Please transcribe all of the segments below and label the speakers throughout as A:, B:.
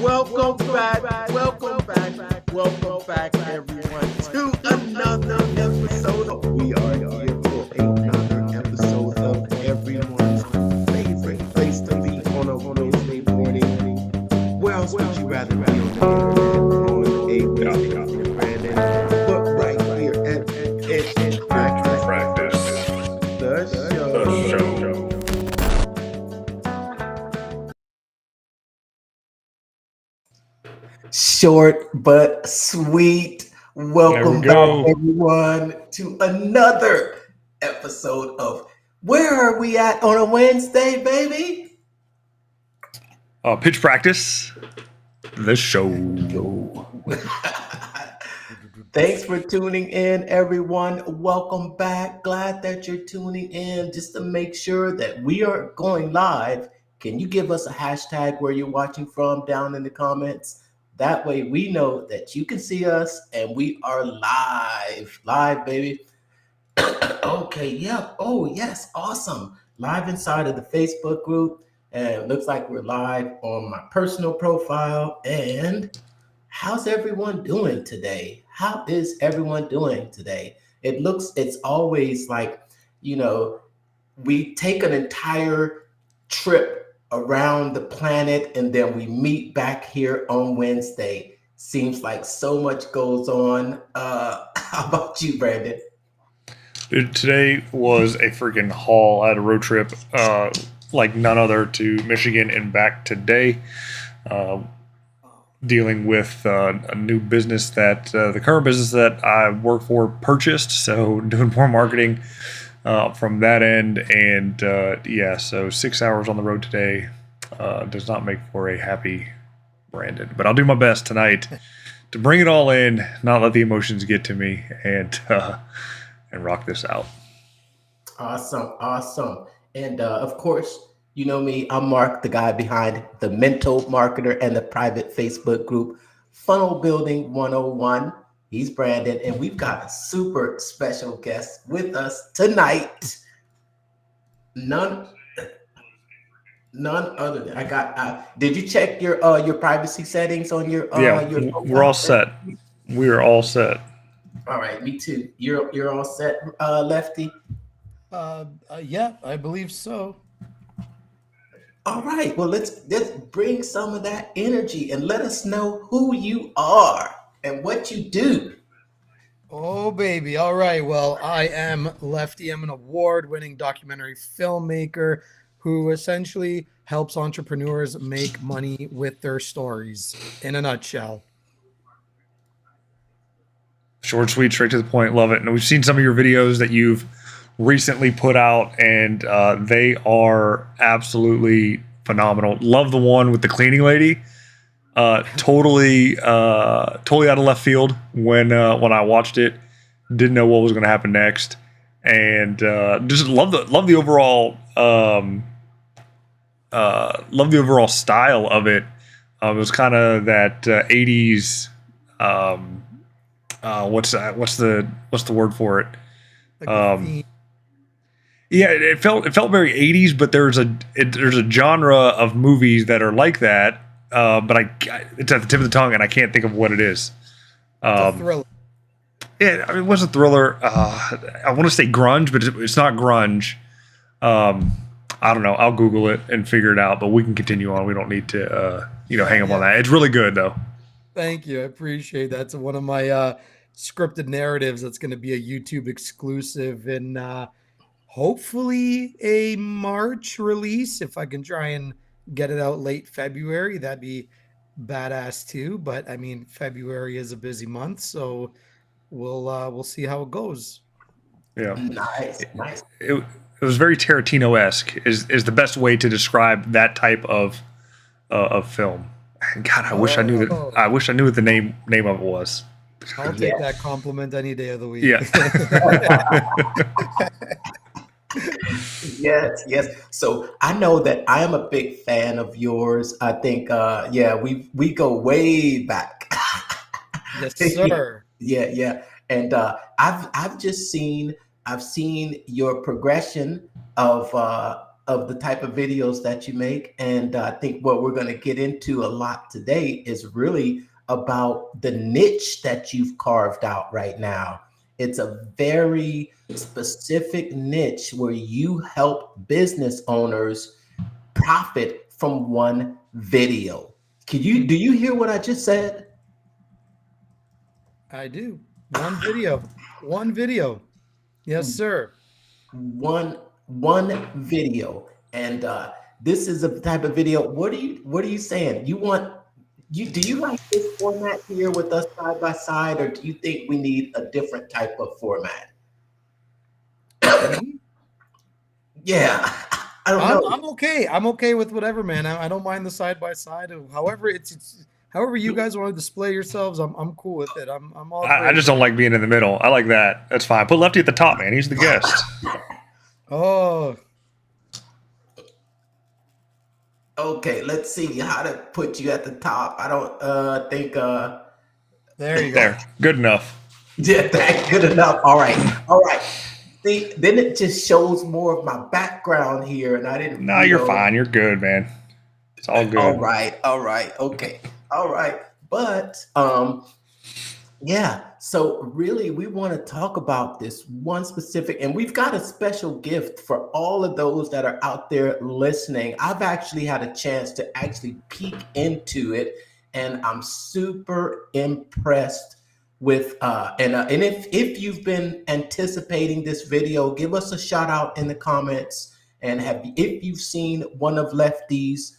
A: Welcome back, everyone, to another episode. We are here for another episode of everyone's favorite place to be on a Wednesday morning. Where else would you rather be on the internet on a Wednesday morning, Brandon? But right here at Practice, the show. Short but sweet. Welcome back, everyone, to another episode of Where Are We At on a Wednesday, baby?
B: Pitch Practice, the show.
A: Thanks for tuning in, everyone. Welcome back. Glad that you're tuning in. Just to make sure that we are going live, can you give us a hashtag where you're watching from down in the comments? That way we know that you can see us and we are live. Live, baby. Okay, yep. Oh, yes. Awesome. Live inside of the Facebook group. And it looks like we're live on my personal profile. And how's everyone doing today? How is everyone doing today? It's always like, we take an entire trip around the planet and then we meet back here on Wednesday. Seems like so much goes on. How about you, Brandon?
B: Dude, today was a freaking haul. I had a road trip like none other to Michigan and back today. Dealing with a new business that the current business that I work for purchased. So doing more marketing from that end. And so 6 hours on the road today does not make for a happy Brandon. But I'll do my best tonight to bring it all in, not let the emotions get to me, and rock this out.
A: Awesome. And of course, you know me, I'm Mark, the guy behind the Mental Marketer and the private Facebook group, Funnel Building 101. He's Brandon, and we've got a super special guest with us tonight. None other than I got. Did you check your privacy settings on your?
B: We're all set. We are all set.
A: All right, me too. You're all set, Lefty.
C: Yeah, I believe so.
A: All right, well, let's bring some of that energy and let us know who you are and what you do.
C: Oh, baby. All right. Well, I am Lefty. I'm an award-winning documentary filmmaker who essentially helps entrepreneurs make money with their stories, in a nutshell.
B: Short, sweet, straight to the point. Love it. And we've seen some of your videos that you've recently put out, and they are absolutely phenomenal. Love the one with the cleaning lady. Totally out of left field when I watched it. Didn't know what was going to happen next, and just love the overall style of it. It was kind of that 80s. What's the word for it? Yeah, it felt very 80s, but there's a genre of movies that are like that. But it's at the tip of the tongue, and I can't think of what it is.
C: Thriller.
B: Yeah, I mean, it was a thriller. I want to say grunge, but it's not grunge. I don't know. I'll Google it and figure it out. But we can continue on. We don't need to, hang up on that. It's really good, though.
C: Thank you. I appreciate that. It's one of my scripted narratives that's going to be a YouTube exclusive and hopefully a March release. If I can try and get it out late February, that'd be badass too. But I mean, February is a busy month, so we'll see how it goes.
B: Yeah,
A: Nice.
B: It was very Tarantino-esque. Is the best way to describe that type of film. God, I wish I knew that. I wish I knew what the name of it was.
C: I'll take that compliment any day of the week.
B: Yeah.
A: Yes. So I know that I am a big fan of yours. I think, we go way back.
C: Yes, sir.
A: Yeah. And I've seen your progression of of the type of videos that you make. And I think what we're going to get into a lot today is really about the niche that you've carved out right now. It's a very specific niche where you help business owners profit from one video. Do you hear what I just said?
C: I do. One video. One video. Yes, sir.
A: One video. And this is a type of video. What are you saying? Do you like this format here with us side by side, or do you think we need a different type of format?
C: Me?
A: Yeah. I don't know.
C: I'm okay. I'm okay with whatever, man. I don't mind the side by side. However, it's however you guys want to display yourselves. I'm cool with it. I'm all.
B: I just don't like being in the middle. I like that. That's fine. Put Lefty at the top, man. He's the guest.
C: Oh.
A: Okay, let's see how to put you at the top. I don't think
C: There you go.
B: There. Good enough.
A: yeah, that's good enough. All right. All right. See, then it just shows more of my background here, and I didn't.
B: No, you're fine. You're good, man. It's all good.
A: All right. All right. Okay. All right. But yeah. So really, we want to talk about this one specific, and we've got a special gift for all of those that are out there listening. I've actually had a chance to actually peek into it, and I'm super impressed with and if you've been anticipating this video, give us a shout out in the comments. And if you've seen one of Lefty's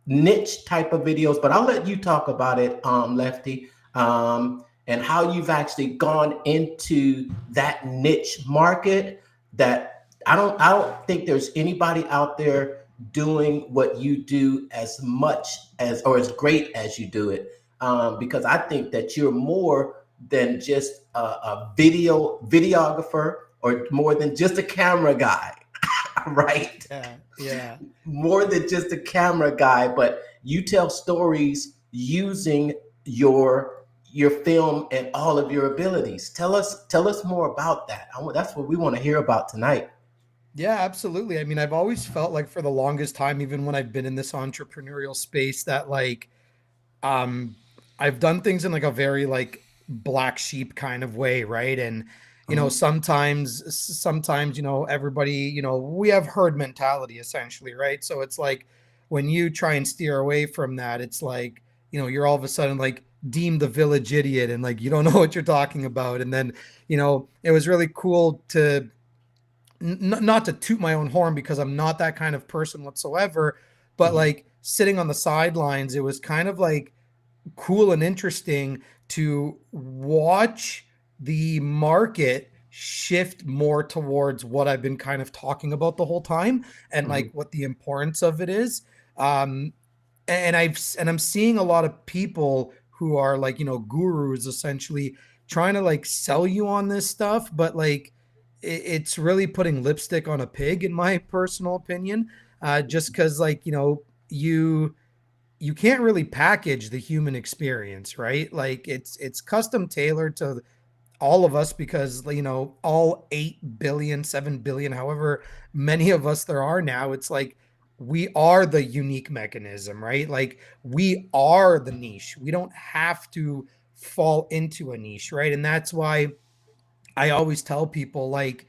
A: niche type of videos, but I'll let you talk about it, Lefty, and how you've actually gone into that niche market. That I don't think there's anybody out there doing what you do as much as or as great as you do it. Because I think that you're more than just a videographer, or more than just a camera guy, right?
C: Yeah.
A: More than just a camera guy, but you tell stories using your film and all of your abilities. Tell us more about that. That's what we want to hear about tonight.
C: Yeah, absolutely. I mean, I've always felt like for the longest time, even when I've been in this entrepreneurial space, that like I've done things in like a very like black sheep kind of way, right? And you know, sometimes you know, everybody, you know, we have herd mentality essentially, right? So it's like when you try and steer away from that, it's like, you know, you're all of a sudden like deemed the village idiot, and like you don't know what you're talking about. And then, you know, it was really cool to not to toot my own horn, because I'm not that kind of person whatsoever, but like sitting on the sidelines, it was kind of like cool and interesting to watch the market shift more towards what I've been kind of talking about the whole time, and like what the importance of it is. And I'm seeing a lot of people who are like, you know, gurus essentially trying to like sell you on this stuff, but like it's really putting lipstick on a pig, in my personal opinion. Just because like, you know, you can't really package the human experience, right? Like it's custom tailored to all of us, because you know, all 8 billion, 7 billion, however many of us there are now, it's like we are the unique mechanism, right? Like we are the niche. We don't have to fall into a niche, right? And that's why I always tell people, like,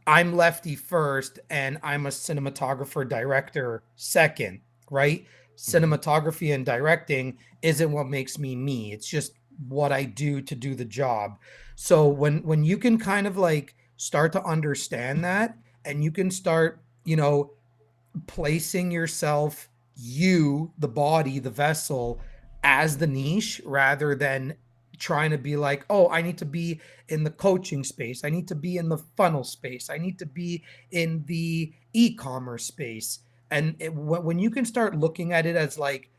C: I'm Lefty first and I'm a cinematographer director second, right? Cinematography and directing isn't what makes me me. It's just what I do to do the job. So when you can kind of like start to understand that, and you can start, you know, placing yourself, you, the body, the vessel, as the niche, rather than trying to be like, oh, I need to be in the coaching space, I need to be in the funnel space, I need to be in the e-commerce space. And when you can start looking at it as like,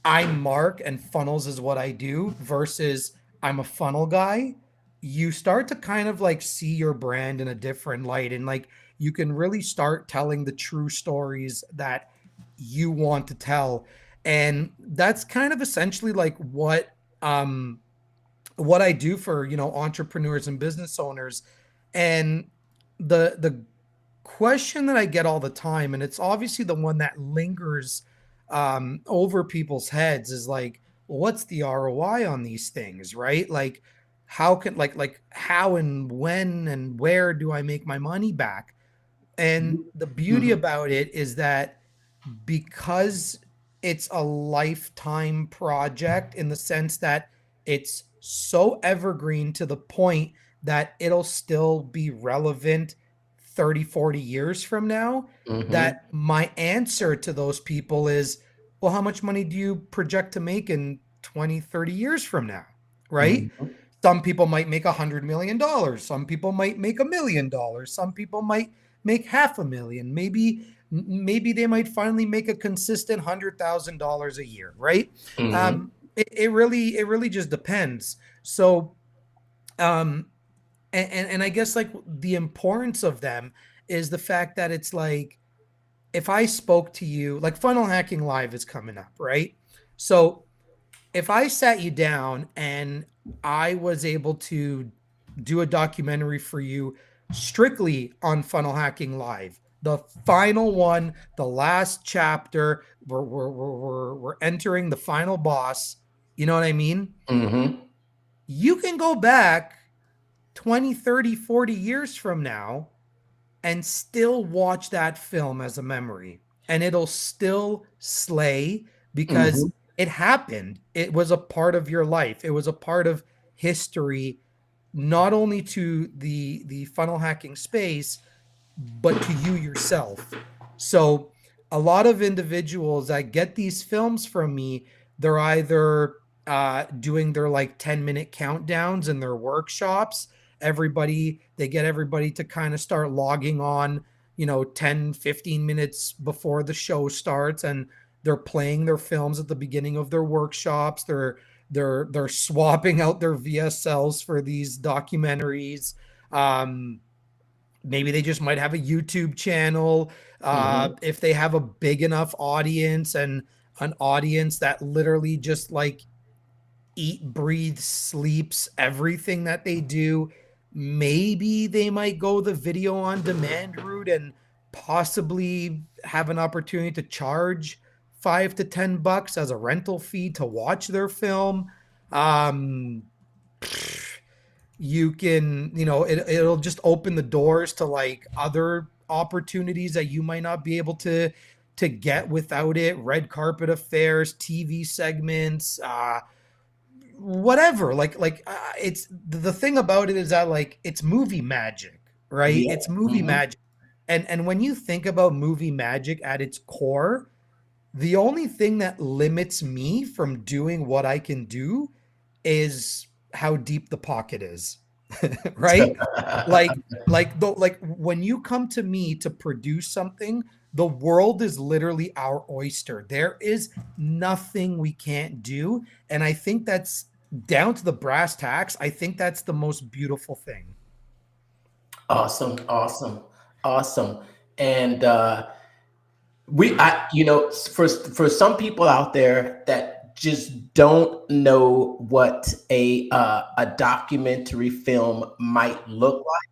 C: I'm Mark and funnels is what I do, versus I'm a funnel guy, you start to kind of like see your brand in a different light, and like you can really start telling the true stories that you want to tell. And that's kind of essentially like what I do for, you know, entrepreneurs and business owners. And the question that I get all the time, and it's obviously the one that lingers over people's heads, is like, well, what's the ROI on these things, right? Like, how can like how and when and where do I make my money back? And the beauty
A: Mhm.
C: about it is that because it's a lifetime project, in the sense that it's so evergreen to the point that it'll still be relevant 30, 40 years from now,
A: Mhm.
C: that my answer to those people is, well, how much money do you project to make in 20, 30 years from now? Right?
A: Mhm.
C: Some people might make $100 million. Some people might make $1 million. Some people might make half a million. Maybe they might finally make a consistent $100,000 a year, right?
A: Mhm.
C: It really just depends. So, um, and I guess like the importance of them is the fact that it's like, if I spoke to you, like Funnel Hacking Live is coming up, right? So if I sat you down and I was able to do a documentary for you strictly on Funnel Hacking Live, the final one, the last chapter, we're entering the final boss, you know what I mean?
A: Mhm.
C: You can go back 20, 30, 40 years from now and still watch that film as a memory, and it'll still slay, because
A: Mhm.
C: it happened. It was a part of your life. It was a part of history, not only to the funnel hacking space, but to you yourself. So a lot of individuals that get these films from me, they're either doing their like 10-minute countdowns in their workshops. They get everybody to kind of start logging on, 10, 15 minutes before the show starts, and they're playing their films at the beginning of their workshops. They're swapping out their VSLs for these documentaries. Maybe they just might have a YouTube channel.
A: Mhm.
C: If they have a big enough audience, and an audience that literally just like eat, breathes, sleeps everything that they do, maybe they might go the video on demand route and possibly have an opportunity to charge $5 to $10 as a rental fee to watch their film. Um, you can, it'll just open the doors to like other opportunities that you might not be able to get without it. Red carpet affairs, TV segments, whatever. It's the thing about it is that like it's movie magic, right?
A: Yeah.
C: It's movie
A: Mhm.
C: magic. And when you think about movie magic at its core, the only thing that limits me from doing what I can do is how deep the pocket is. Right? Like when you come to me to produce something, the world is literally our oyster. There is nothing we can't do, and I think that's down to the brass tacks. I think that's the most beautiful thing.
A: Awesome. Awesome. Awesome. And for some people out there that just don't know what a documentary film might look like,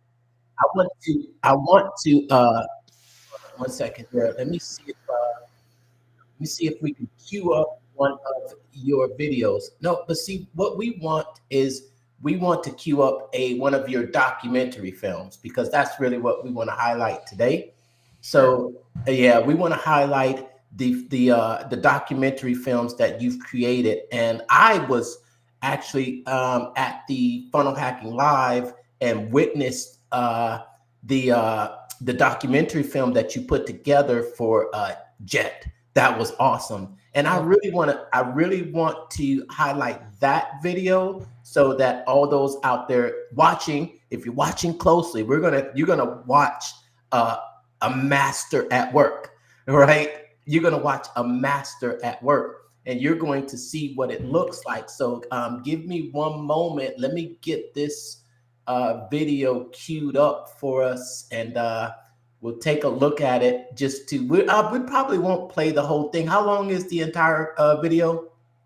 A: I want to one second here. Let me see if we can queue up one of your videos. No, but see, what we want is we want to queue up a one of your documentary films, because that's really what we want to highlight today.
C: Sure.
A: So yeah, we want to highlight the documentary films that you've created. And I was actually at the Funnel Hacking Live and witnessed the documentary film that you put together for Jet. That was awesome. And
C: Oh,
A: I really want to highlight that video so that all those out there watching, if you're watching closely, you're gonna watch uh, a master at work, right? You're gonna watch a master at work, and you're going to see what it looks like. So give me one moment. Let me get this video queued up for us, and we'll take a look at it. We probably won't play the whole thing. How long is the entire video?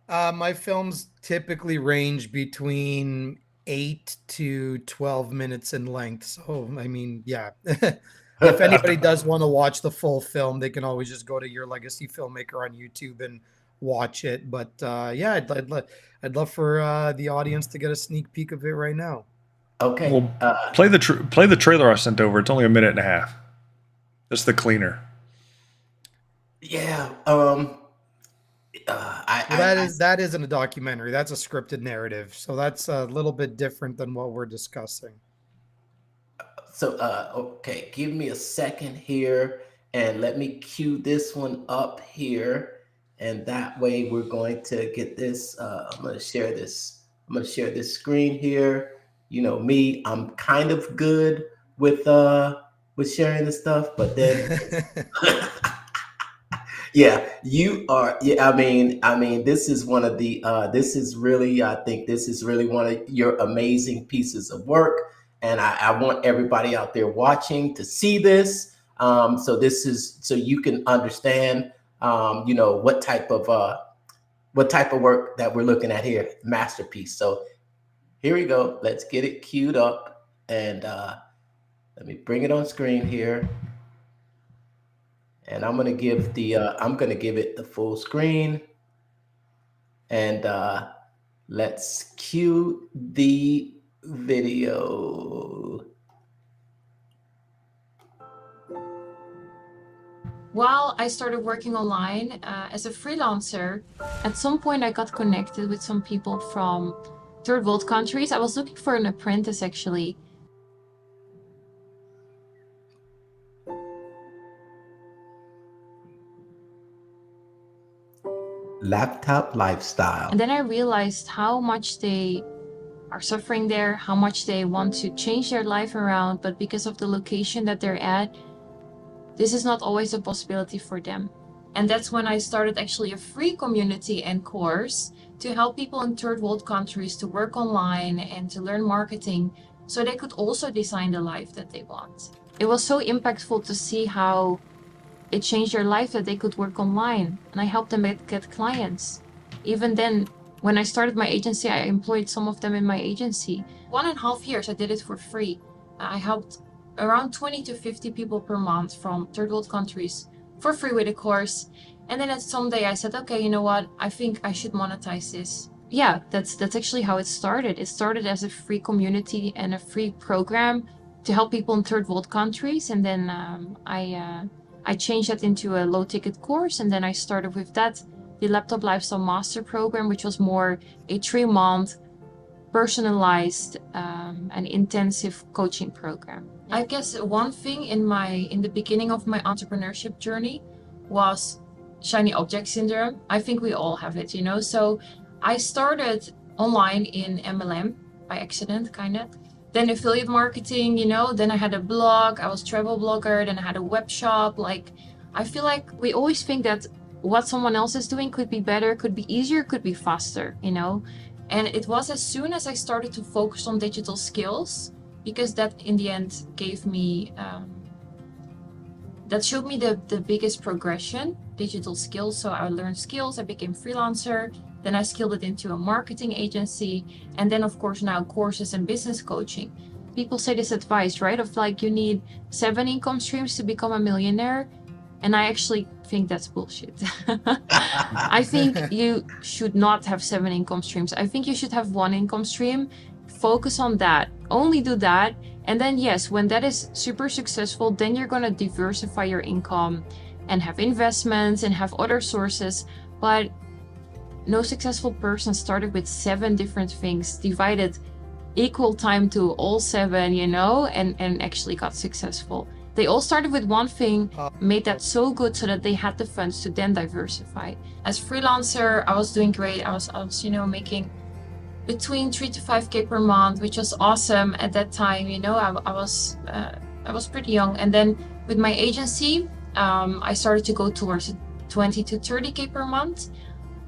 C: my films typically range between 8 to 12 minutes in length. So, I mean, yeah. If anybody does want to watch the full film, they can always just go to Your Legacy Filmmaker on YouTube and watch it. But yeah, I'd love for the audience to get a sneak peek of it right now.
A: Okay.
B: Well, play the trailer I sent over. It's only a minute and a half. Just the cleaner.
A: Yeah.
C: That isn't a documentary. That's a scripted narrative. So that's a little bit different than what we're discussing.
A: So, okay, give me a second here and let me cue this one up here. And that way we're going to get this. I'm going to share this. I'm going to share this screen here. You know me, I'm kind of good with sharing this stuff, but then yeah, you are. Yeah, I mean, this is one of the. This is really. I think this is really one of your amazing pieces of work, and I want everybody out there watching to see this. So this is so you can understand. You know what type of work that we're looking at here. Masterpiece. So here we go. Let's get it queued up, and let me bring it on screen here. And I'm gonna give it the full screen, and let's cue the video.
D: While I started working online as a freelancer, at some point I got connected with some people from third world countries. I was looking for an apprentice actually.
A: Laptop lifestyle.
D: And then I realized how much they are suffering there, how much they want to change their life around, but because of the location that they're at, this is not always a possibility for them. And that's when I started actually a free community and course to help people in third world countries to work online and to learn marketing so they could also design the life that they want. It was so impactful to see how it changed their life that they could work online, and I helped them get clients. Even then, when I started my agency, I employed some of them in my agency. 1.5 years, I did it for free. I helped around 20 to 50 people per month from third world countries for free with a course. And then someday I said, okay, you know what? I think I should monetize this. Yeah, that's actually how it started. It started as a free community and a free program to help people in third world countries. And then I changed that into a low ticket course. And then I started with that, the Laptop Lifestyle Master Program, which was more a 3-month personalized and intensive coaching program. I guess one thing in the beginning of my entrepreneurship journey was shiny object syndrome. I think we all have it, you know. So I started online in MLM by accident, kind of. Then affiliate marketing, you know, then I had a blog, I was travel blogger, then I had a web shop. Like, I feel like we always think that what someone else is doing could be better, could be easier, could be faster, you know. And it was as soon as I started to focus on digital skills, because that in the end gave me, that showed me the biggest progression, digital skills. So I learned skills, I became freelancer, then I skilled it into a marketing agency. And then of course now courses and business coaching. People say this advice, right? Of like, you need 7 income streams to become a millionaire. And I actually think that's bullshit. I think you should not have 7 income streams. I think you should have 1 income stream, focus on that, only do that. And then yes, when that is super successful, then you're gonna diversify your income and have investments and have other sources. But no successful person started with 7 different things, divided equal time to all 7, you know, and actually got successful. They all started with one thing, made that so good so that they had the funds to then diversify. As freelancer, I was doing great. I was, you know, making between 3 to 5K per month, which was awesome at that time. You know, I was pretty young. And then with my agency, I started to go towards 20 to 30K per month.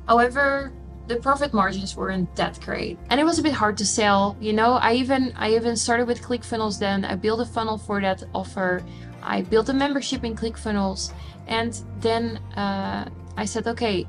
D: However, the profit margins weren't that great, and it was a bit hard to sell. You know, I even started with ClickFunnels. Then I built a funnel for that offer. I built a membership in ClickFunnels, and then I said, okay,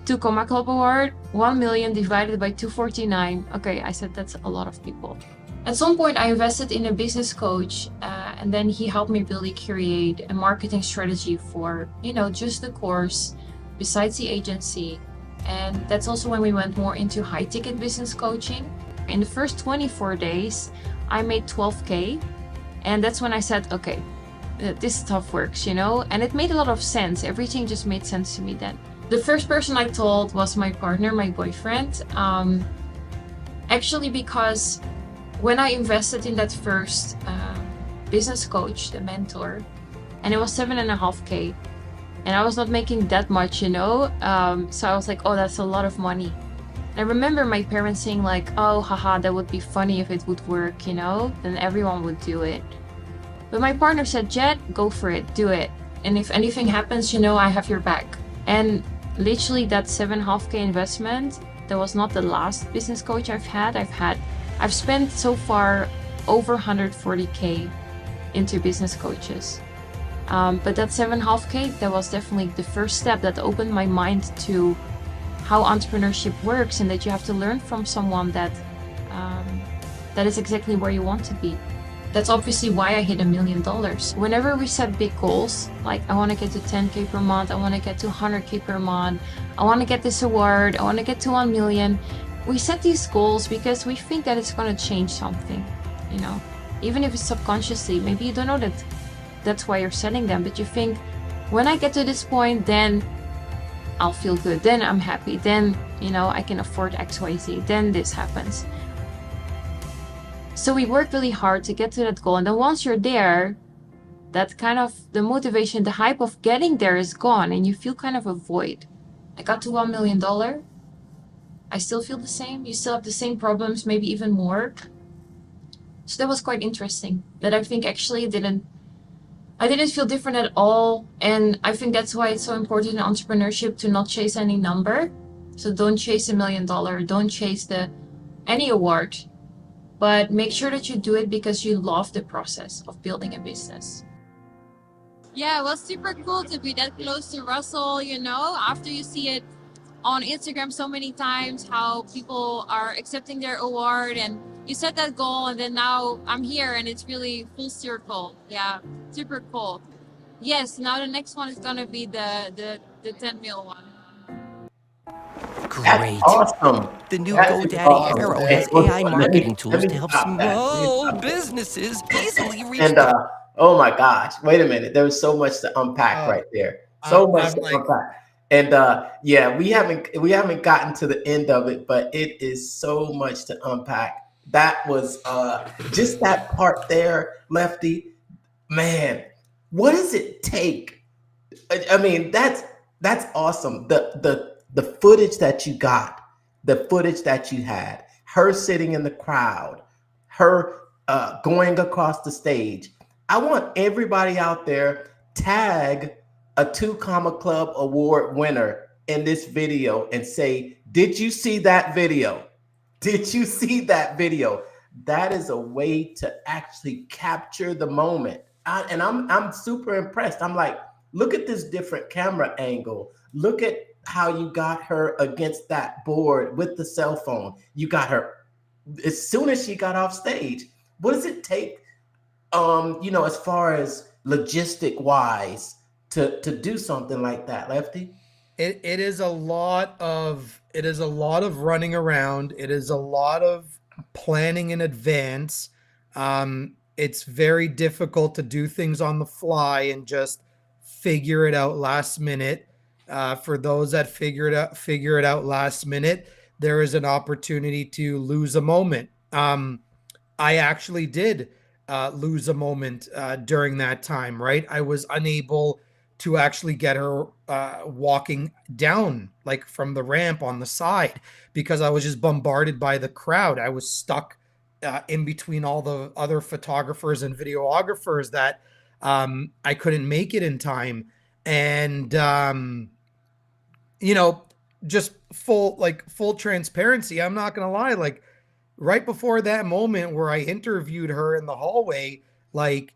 D: 2 Club Award, 1 million divided by 249. Okay, I said that's a lot of people. At some point, I invested in a business coach, and then he helped me really create a marketing strategy for, just the course, besides the agency. And that's also when we went more into high ticket business coaching. In the first 24 days, I made 12K. And that's when I said, okay, this stuff works, and it made a lot of sense. Everything just made sense to me then. The first person I told was my partner, my boyfriend. Actually, because when I invested in that first business coach, the mentor, and it was 7.5K, and I was not making that much, so I was like, oh, that's a lot of money. And I remember my parents saying like, oh, haha, that would be funny if it would work, then everyone would do it. But my partner said, Jet, go for it, do it. And if anything happens, I have your back. And literally that 7.5K investment, that was not the last business coach I've had. I've spent so far over 140K into business coaches. But that 7.5K, that was definitely the first step that opened my mind to how entrepreneurship works, and that you have to learn from someone that is exactly where you want to be. That's obviously why I hit $1 million. Whenever we set big goals, like I want to get to 10K per month, I want to get to 100K per month, I want to get this award, I want to get to 1 million. We set these goals because we think that it's going to change something, even if it's subconsciously. Maybe you don't know that that's why you're setting them, but you think, when I get to this point, then I'll feel good, then I'm happy, then, I can afford XYZ, then this happens. So we work really hard to get to that goal. And then once you're there, that kind of the motivation, the hype of getting there is gone, and you feel kind of a void. I got to $1 million. I still feel the same. You still have the same problems, maybe even more. So that was quite interesting. That I think actually I didn't feel different at all. And I think that's why it's so important in entrepreneurship to not chase any number. So don't chase $1 million. Don't chase any award. But make sure that you do it because you love the process of building a business. Yeah, it was super cool to be that close to Russell, after you see it on Instagram so many times, how people are accepting their award, and you set that goal, and then now I'm here, and it's really full circle. Yeah, super cool. Yes, now the next one is gonna be the 10 mil one.
A: That's
E: Great.
A: awesome.
E: The new
A: That is
E: GoDaddy
A: awesome.
E: Arrow
A: And
E: has
A: hold
E: AI
A: on,
E: marketing
A: let
E: tools
A: me
E: to help
A: stop that. Let me
E: small
A: stop that.
E: businesses easily reach
A: And oh my gosh, wait a minute. There was so much to unpack
C: Uh,
A: right there. So much
C: I'm
A: to
C: like,
A: unpack. And yeah, we haven't gotten to the end of it, but it is so much to unpack. That was just that part there, Lefty. Man, what does it take? I mean, that's awesome. The footage that you got, the footage that you had, her sitting in the crowd, her going across the stage. I want everybody out there tag a 2 Comma Club award winner in this video and say, "Did you see that video? Did you see that video?" That is a way to actually capture the moment. And I'm super impressed. I'm like, look at this different camera angle. Look at how you got her against that board with the cell phone. You got her as soon as she got off stage. What does it take, as far as logistic wise to do something like that, Lefty?
C: it is a lot of running around. It is a lot of planning in advance. It's very difficult to do things on the fly and just figure it out last minute. For those that figure it out last minute, there is an opportunity to lose a moment. I actually did lose a moment during that time, right? I was unable to actually get her walking down like from the ramp on the side because I was just bombarded by the crowd. I was stuck in between all the other photographers and videographers that I couldn't make it in time. And, just full transparency. I'm not going to lie. Like, right before that moment where I interviewed her in the hallway, like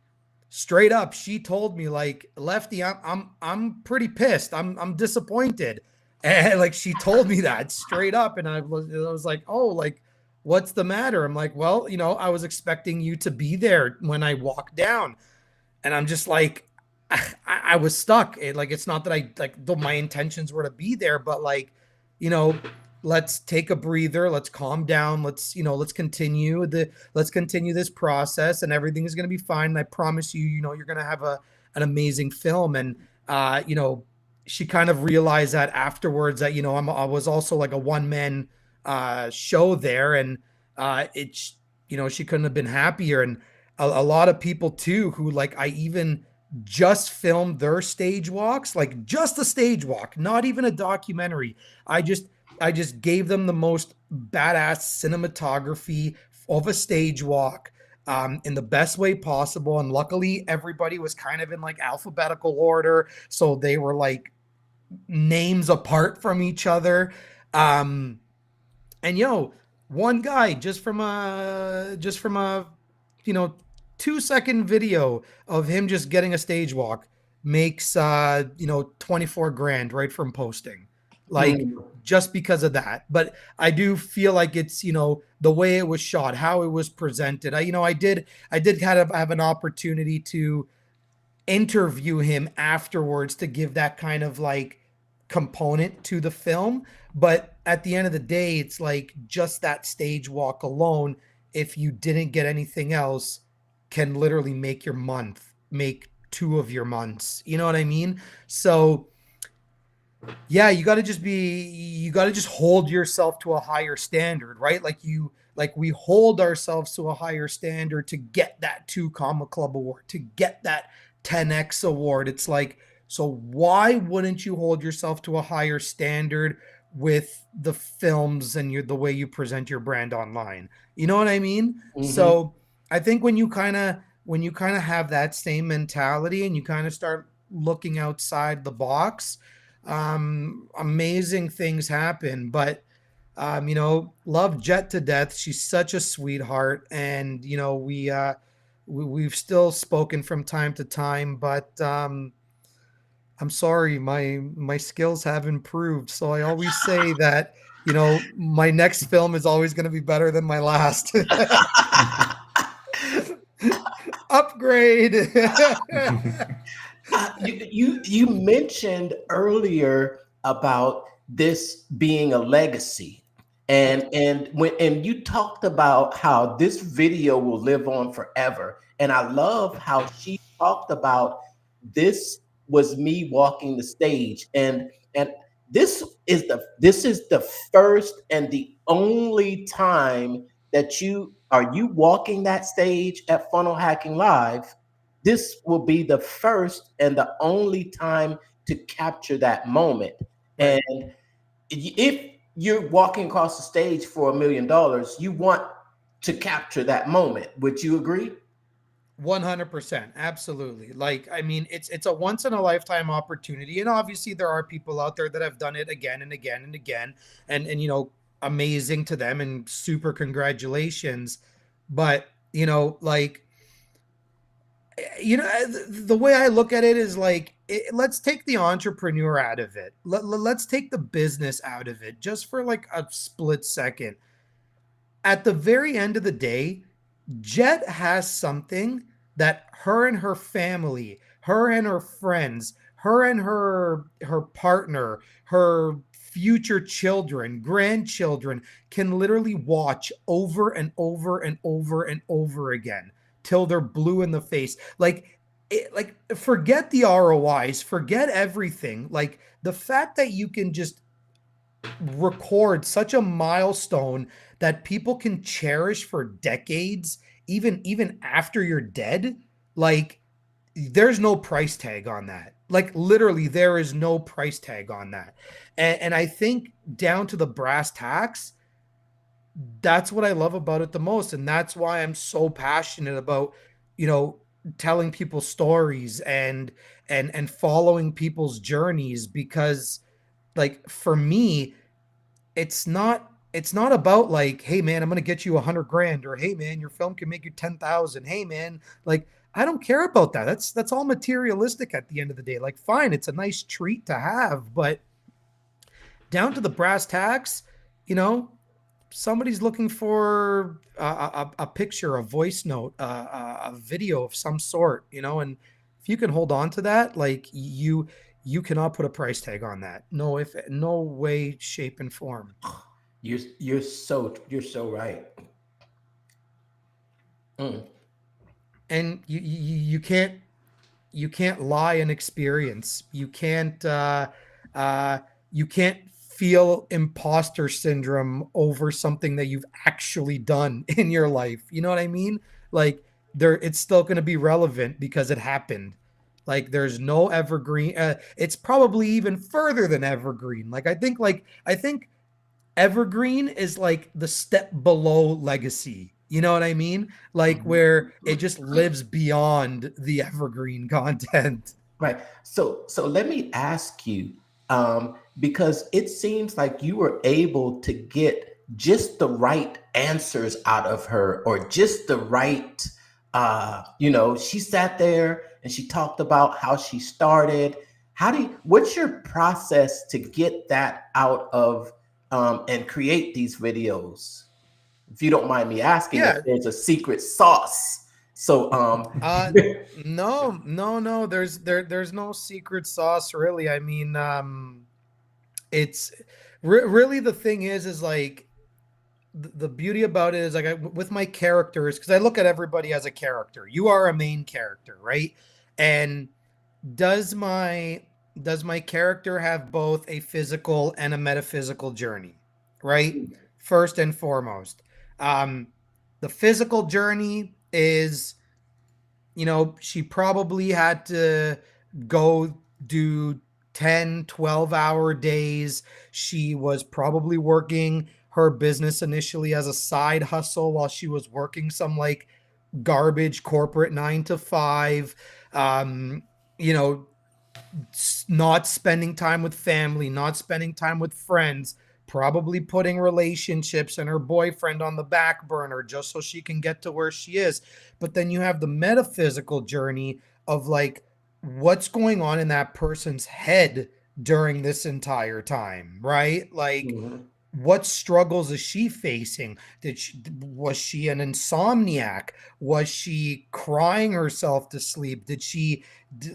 C: straight up, she told me like, "Lefty, I'm pretty pissed. I'm disappointed." And like she told me that straight up, and I was like, "Oh, like what's the matter? I'm like, well, I was expecting you to be there when I walked down. And I'm just like, I was stuck. It's not that my intentions were to be there, but you know, let's take a breather. Let's calm down. Let's continue this process, and everything is going to be fine. And I promise you, you're going to have an amazing film. And, she kind of realized that afterwards that, I was also like a one man, show there. And, she couldn't have been happier. And, a lot of people too who I even just filmed their stage walks, like just a stage walk, not even a documentary. I just gave them the most badass cinematography of a stage walk, in the best way possible. And luckily everybody was kind of in alphabetical order, so they were names apart from each other. And one guy just from a 2-second video of him just getting a stage walk makes 24 grand right from posting, just because of that. But I do feel like it's the way it was shot, how it was presented. I did kind of have an opportunity to interview him afterwards to give that kind of component to the film. But at the end of the day, it's just that stage walk alone, if you didn't get anything else, can literally make your month, make 2 of your months. You know what I mean? So yeah, you got to just hold yourself to a higher standard, right? We hold ourselves to a higher standard to get that 2 Comma Club award, to get that 10X award. It's so why wouldn't you hold yourself to a higher standard with the films and the way you present your brand online? You know what I mean?
A: Mhm.
C: So I think when you kind of have that same mentality and you kind of start looking outside the box, amazing things happen. But love Jet to death. She's such a sweetheart, and we've still spoken from time to time. But I'm sorry, my skills have improved. So I always say that my next film is always going to be better than my last. Upgrade.
A: You mentioned earlier about this being a legacy, and you talked about how this video will live on forever. And I love how she talked about this was me walking the stage, and this is the first and the only time that you walking that stage at Funnel Hacking Live. This will be the first and the only time to capture that moment.
C: Right.
A: And if you're walking across the stage for $1 million, you want to capture that moment. Would you agree?
C: 100%. Absolutely. It's a once in a lifetime opportunity. And obviously there are people out there that have done it again and again and again. And amazing to them and super congratulations. But, the way I look at it is let's take the entrepreneur out of it. Let's take the business out of it just for a split second. At the very end of the day, Jet has something that her and her family, her and her friends, her and her partner, her future children, grandchildren can literally watch over and over and over and over again till they're blue in the face. Forget the ROIs, forget everything. The fact that you can just record such a milestone that people can cherish for decades, even after you're dead, there's no price tag on that. Literally there is no price tag on that. And I think down to the brass tacks, that's what I love about it the most. And that's why I'm so passionate about, telling people stories and following people's journeys, because for me, it's not about hey man, I'm going to get you 100 grand, or hey man, your film can make you 10,000. Hey man, I don't care about that. That's all materialistic at the end of the day. Fine, it's a nice treat to have, but down to the brass tacks, somebody's looking for a picture, a voice note, a video of some sort, and if you can hold on to that, like you cannot put a price tag on that. No, if no way, shape, and form.
A: You're so right. Mm.
C: And you can't lie and experience. You can't feel imposter syndrome over something that you've actually done in your life. You know what I mean? Like it's still going to be relevant because it happened. Like there's no evergreen. It's probably even further than evergreen. I think evergreen is like the step below legacy. You know what I mean? Like where it just lives beyond the evergreen content.
A: Right. So let me ask you, because it seems like you were able to get just the right answers out of her, or just the right, she sat there and she talked about how she started. What's your process to get that out of, and create these videos? If you don't mind me asking if
C: Yeah.
A: there's a secret sauce. So,
C: No. There's no secret sauce, really. I mean, it's really the thing is like the beauty about it is like with my characters, because I look at everybody as a character. You are a main character, right? And does my character have both a physical and a metaphysical journey, right? First and foremost, the physical journey is, she probably had to go do 10-12 hour days. She was probably working her business initially as a side hustle while she was working some like garbage corporate 9 to 5. You know, not spending time with family, not spending time with friends, probably putting relationships and her boyfriend on the back burner just so she can get to where she is. But then you have the metaphysical journey of like what's going on in that person's head during this entire time, right? Like
A: Mhm.
C: what struggles is she facing? Was she an insomniac? Was she crying herself to sleep?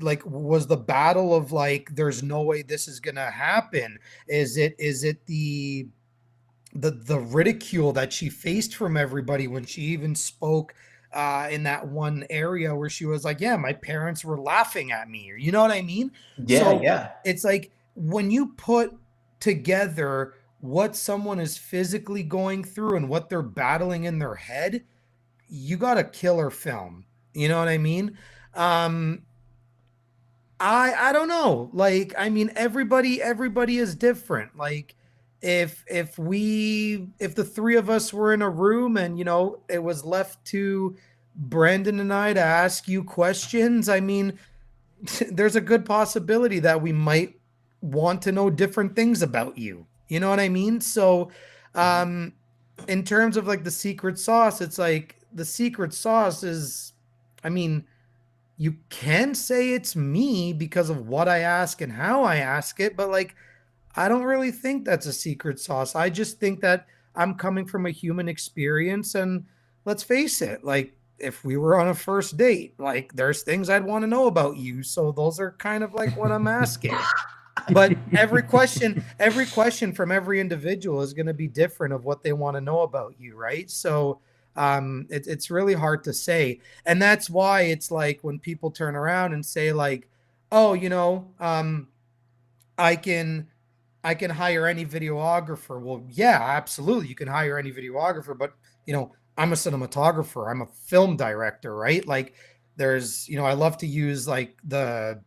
C: Like was the battle of like there's no way this is gonna happen? Is it the ridicule that she faced from everybody when she even spoke in that one area where she was like, yeah, my parents were laughing at me, or you know what I mean?
A: Yeah,
C: So
A: yeah.
C: it's like when you put together what someone is physically going through and what they're battling in their head, you got a killer film. You know what I mean? Um, I don't know. Like, I mean, everybody is different. Like, if the three of us were in a room and it was left to Brandon and I to ask you questions, I mean, there's a good possibility that we might want to know different things about you. You know what I mean? So,
A: Mhm.
C: um, in terms of like the secret sauce, it's like the secret sauce is, I mean, you can say it's me because of what I ask and how I ask it, but like, I don't really think that's a secret sauce. I just think that I'm coming from a human experience. And let's face it, like, if we were on a first date, like, there's things I'd want to know about you. So those are kind of like what I'm asking. But every question from every individual is going to be different of what they want to know about you, right? So it's really hard to say, and that's why it's like when people turn around and say like, oh, I can hire any videographer. Well, yeah, absolutely, you can hire any videographer, but I'm a cinematographer, I'm a film director, right? Like there's, I love to use like the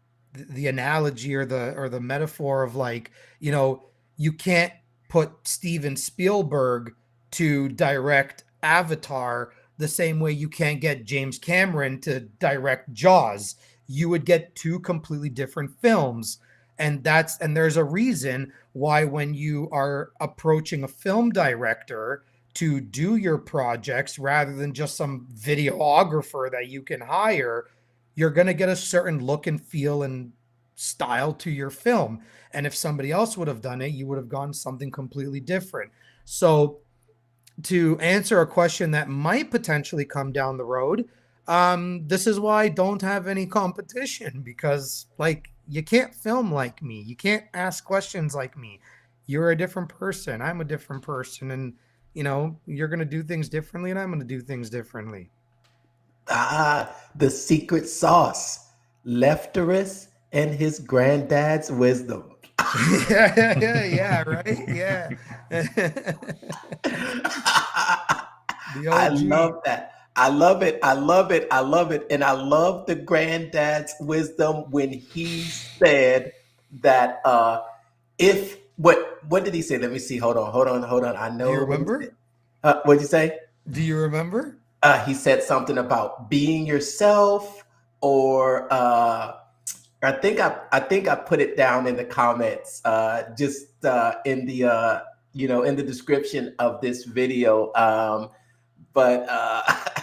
C: analogy or the metaphor of like, you can't put Steven Spielberg to direct Avatar the same way you can't get James Cameron to direct Jaws. You would get two completely different films. And there's a reason why when you are approaching a film director to do your projects rather than just some videographer that you can hire, you're going to get a certain look and feel and style to your film. And if somebody else would have done it, you would have gone something completely different. So to answer a question that might potentially come down the road, this is why I don't have any competition, because like you can't film like me. You can't ask questions like me. You're a different person. I'm a different person. And, you're going to do things differently and I'm going to do things differently.
A: The secret sauce. Lefteris and his granddad's wisdom.
C: Yeah, right? Yeah. The
A: I
C: OG.
A: love that. I love it. I love it. I love it. And I love the granddad's wisdom when he said that if what did he say? Let me see. Hold on. I know.
C: Do you remember?
A: What'd you say?
C: Do you remember?
A: He said something about being yourself, or I think I put it down in the comments, just in the in the description of this video. But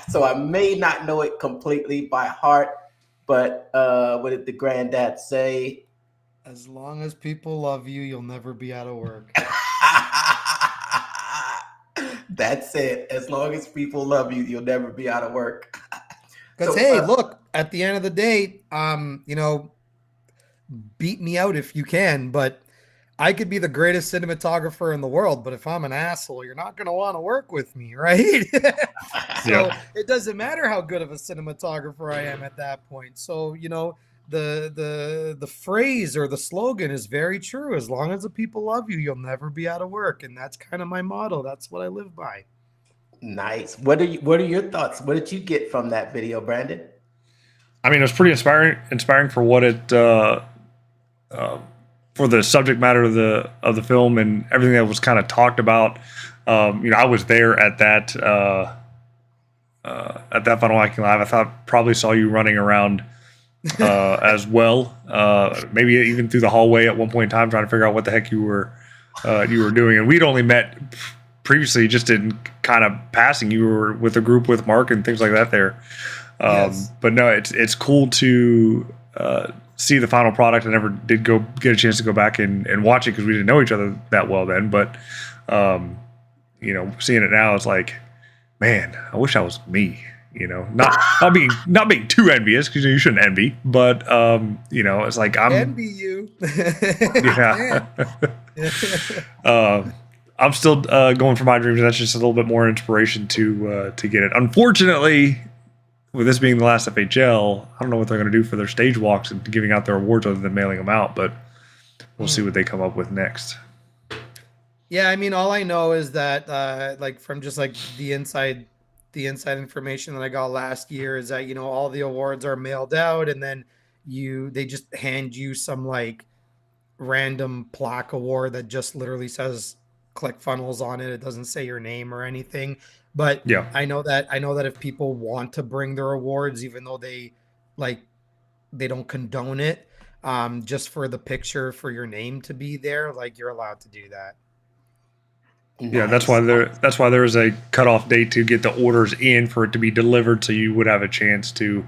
A: so I may not know it completely by heart. But what did the granddad say?
C: As long as people love you, you'll never be out of work.
A: That's it. As long as people love you, you'll never be out of work.
C: Because hey, look, at the end of the day, beat me out if you can, but I could be the greatest cinematographer in the world, but if I'm an asshole, you're not going to want to work with me, right? So It doesn't matter how good of a cinematographer I am at that point. So, the phrase or the slogan is very true. As long as the people love you, you'll never be out of work. And that's kind of my motto. That's what I live by.
A: Nice. What are your thoughts? What did you get from that video, Brandon?
B: I mean, it was pretty inspiring for what it for the subject matter of the film and everything that was kind of talked about. I was there at that Final Hacking Live. I thought probably saw you running around as well, maybe even through the hallway at one point in time, trying to figure out what the heck you were doing. And we'd only met previously, just in kind of passing. You were with a group with Mark and things like that there.
C: Yes.
B: But no, it's cool to see the final product. I never did get a chance to go back and watch it because we didn't know each other that well then. But seeing it now, it's like, man, I wish I was me. Not being too envious, because you shouldn't envy, but it's like I'm
C: envy you.
B: Yeah. I'm still going for my dreams. That's just a little bit more inspiration to get it. Unfortunately, with this being the last FHL, I don't know what they're going to do for their stage walks and giving out their awards other than mailing them out, but we'll see what they come up with next.
C: Yeah, I mean, all I know is that from just like the inside information that I got last year is that, all the awards are mailed out, and then they just hand you some like random plaque award that just literally says ClickFunnels on it. It doesn't say your name or anything. But
B: yeah,
C: I know that if people want to bring their awards, even though they don't condone it, just for the picture for your name to be there, like, you're allowed to do that.
B: Yeah, that's why there is a cutoff date to get the orders in for it to be delivered, so you would have a chance to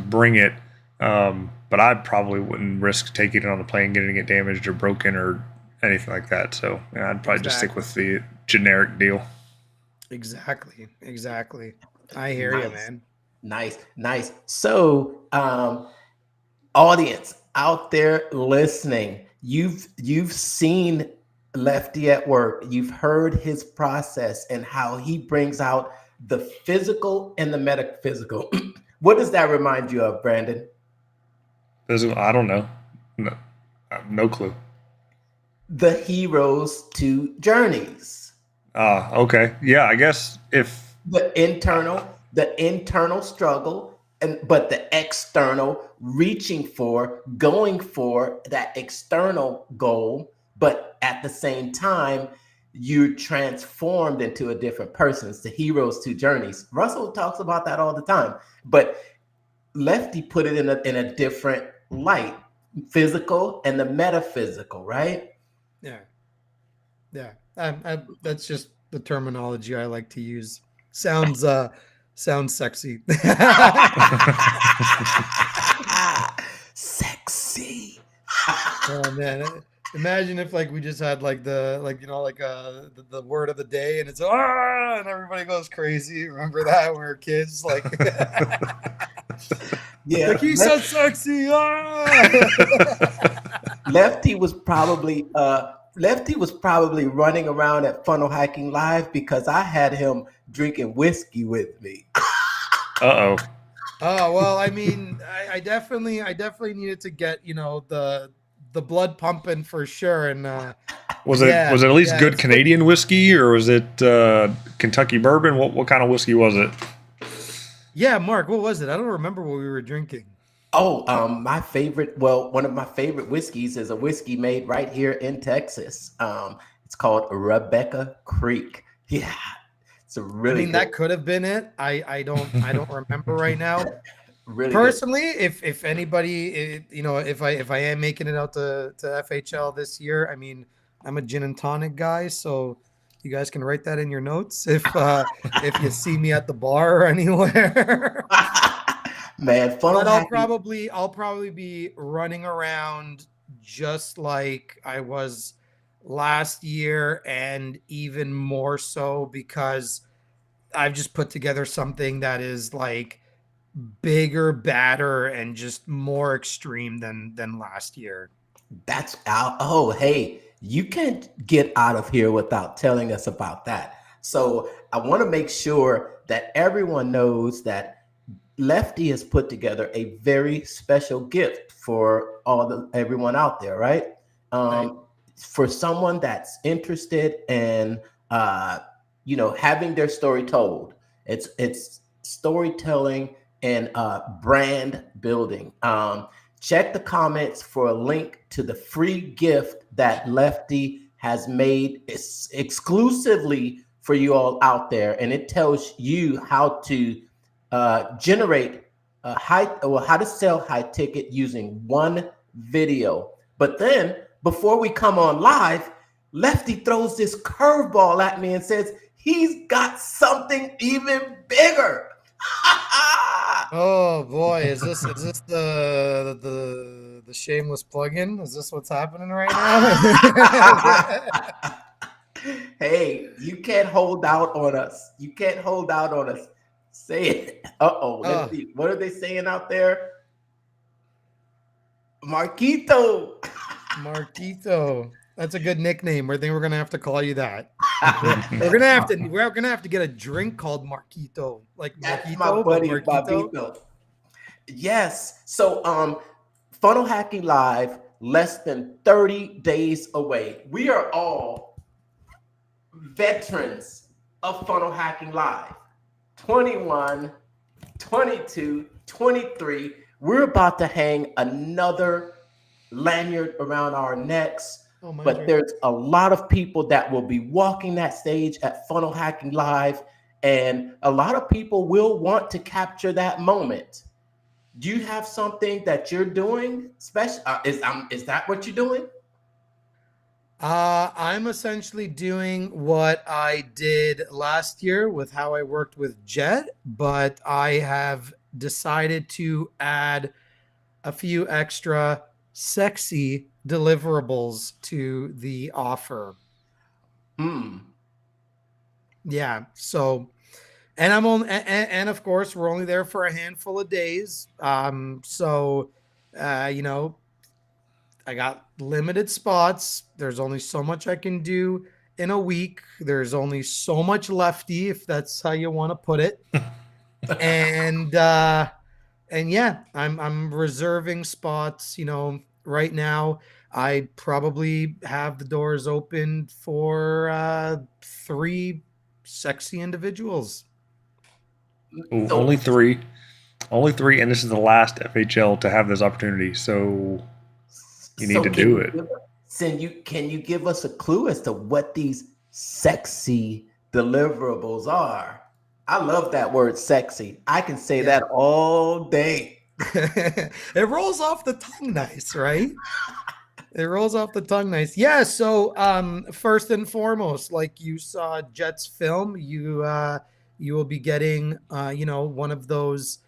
B: bring it. But I probably wouldn't risk taking it on the plane, getting it damaged or broken or anything like that. So yeah, I'd probably just stick with the generic deal.
C: Exactly. I hear you, man.
A: Nice. So, audience out there listening, you've seen Lefty at work. You've heard his process and how he brings out the physical and the metaphysical. What does that remind you of, Brandon?
B: Physical? I don't know. No clue.
A: The hero's two journeys.
B: Okay. Yeah, I guess if
A: the internal struggle, but the external going for that external goal, but at the same time, you're transformed into a different person. It's the hero's two journeys. Russell talks about that all the time, but Lefty put it in a different light, physical and the metaphysical, right?
C: Yeah. That's just the terminology I like to use. Sounds sexy.
A: Sexy.
C: Oh man, Imagine if like we just had like the word of the day and it's ah and everybody goes crazy. Remember that when we were kids? Like,
A: Yeah,
C: like he's so sexy. Ah!
A: Lefty was probably running around at Funnel Hacking Live because I had him drinking whiskey with me.
B: Uh-oh.
C: Oh well, I mean, I definitely needed to get the blood pumping for sure. And
B: Was it at least good Canadian whiskey, or was it Kentucky bourbon? What kind of whiskey was it?
C: Yeah, Mark, what was it? I don't remember what we were drinking.
A: Oh, one of my favorite whiskeys is a whiskey made right here in Texas. It's called Rebecca Creek. Yeah, it's a really.
C: I mean, that could have been it. I don't remember right now.
A: Really
C: personally, if anybody, if I am making it out to FHL this year, I mean, I'm a gin and tonic guy, so you guys can write that in your notes if you see me at the bar or anywhere.
A: Man,
C: but I'll probably be running around just like I was last year, and even more so because I've just put together something that is like bigger, badder, and just more extreme than last year.
A: That's out. Oh, hey, you can't get out of here without telling us about that. So I want to make sure that everyone knows that Lefty has put together a very special gift for everyone out there, right?
C: Right.
A: For someone that's interested in, having their story told. It's storytelling and brand building. Check the comments for a link to the free gift that Lefty has made exclusively for you all out there, and it tells you how to generate how to sell high ticket using one video. But then before we come on live, Lefty throws this curveball at me and says he's got something even bigger.
C: Oh boy, is this the shameless plug-in? Is this what's happening right now?
A: Hey, you can't hold out on us. You can't hold out on us. Say it. Let's see. What are they saying out there? Marquito.
C: Marquito. That's a good nickname. I think we're gonna have to call you that. We're gonna have to get a drink called Marquito. Like
A: That's
C: Marquito,
A: my buddy
C: Marquito.
A: Bobito. Yes. So Funnel Hacking Live, less than 30 days away. We are all veterans of Funnel Hacking Live. 21, 22, 23. We're about to hang another lanyard around our necks. But there's a lot of people that will be walking that stage at Funnel Hacking Live, and a lot of people will want to capture that moment. Do you have something that you're doing special? Is that what you're doing?
C: I'm essentially doing what I did last year with how I worked with Jet, but I have decided to add a few extra sexy deliverables to the offer. Yeah. So, and and of course, we're only there for a handful of days. I got limited spots. There's only so much I can do in a week. There's only so much lefty, if that's how you want to put it. And yeah, I'm reserving spots, right now. I probably have the doors open for 3 sexy individuals.
B: Ooh, only 3. Only 3, and this is the last FHL to have this opportunity. So you need to do it.
A: Can you give us a clue as to what these sexy deliverables are? I love that word sexy. I can say that all day.
C: It rolls off the tongue nice, right? It rolls off the tongue nice. Yeah, so first and foremost, like you saw Jet's film, you will be getting one of those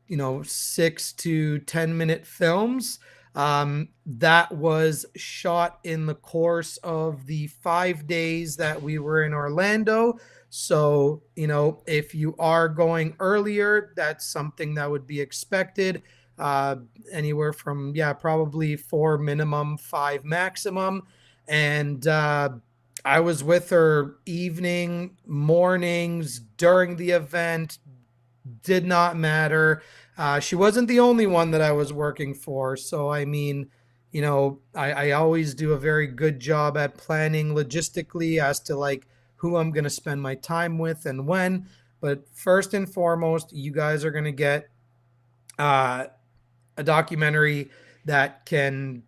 C: 6 to 10 minute films. That was shot in the course of the 5 days that we were in Orlando. So, if you are going earlier, that's something that would be expected. Anywhere from, probably 4 minimum, 5 maximum. And I was with her evening, mornings, during the event, did not matter. She wasn't the only one that I was working for. So, I mean, I always do a very good job at planning logistically as to like who I'm going to spend my time with and when. But first and foremost, you guys are going to get a documentary that can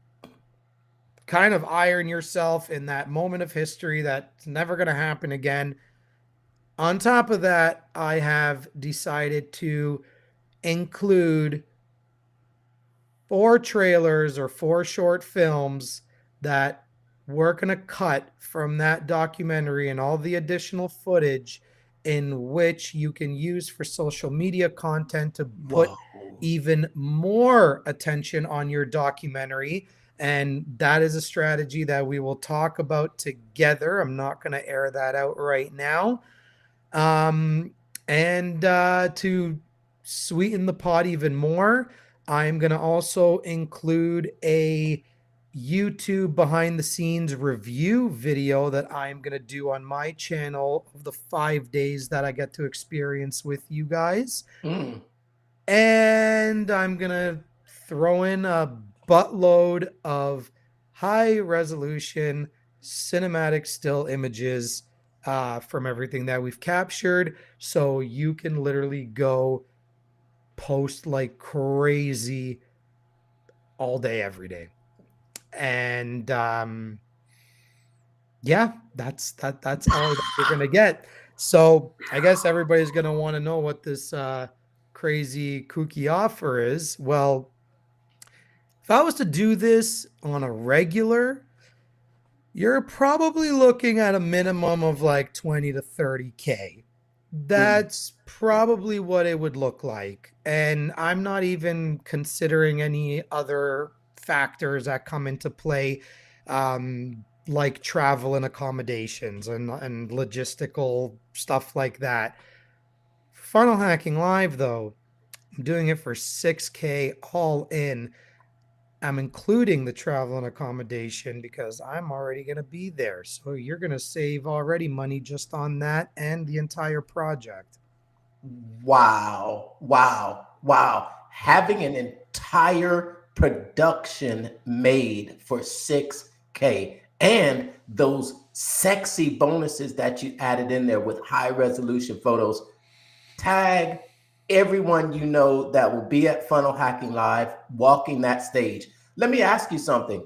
C: kind of iron yourself in that moment of history that's never going to happen again. On top of that, I have decided to include 4 trailers or 4 short films that we're going to cut from that documentary and all the additional footage in which you can use for social media content to put even more attention on your documentary. And that is a strategy that we will talk about together. I'm not going to air that out right now. And to sweeten the pot even more, I'm going to also include a YouTube behind the scenes review video that I'm going to do on my channel of the 5 days that I get to experience with you guys. And I'm going to throw in a buttload of high resolution cinematic still images from everything that we've captured. So you can literally go post like crazy all day, every day. And that's all that you're gonna get. So I guess everybody's gonna want to know what this crazy kooky offer is. Well, if I was to do this on a regular, you're probably looking at a minimum of like 20 to 30K. That's probably what it would look like. And I'm not even considering any other factors that come into play, like travel and accommodations and logistical stuff like that. Funnel Hacking Live, though, I'm doing it for 6K all in. I'm including the travel and accommodation because I'm already going to be there. So you're going to save already money just on that and the entire project.
A: Wow. Having an entire production made for 6K and those sexy bonuses that you added in there with high resolution photos. Tag everyone you know that will be at Funnel Hacking Live walking that stage. Let me ask you something.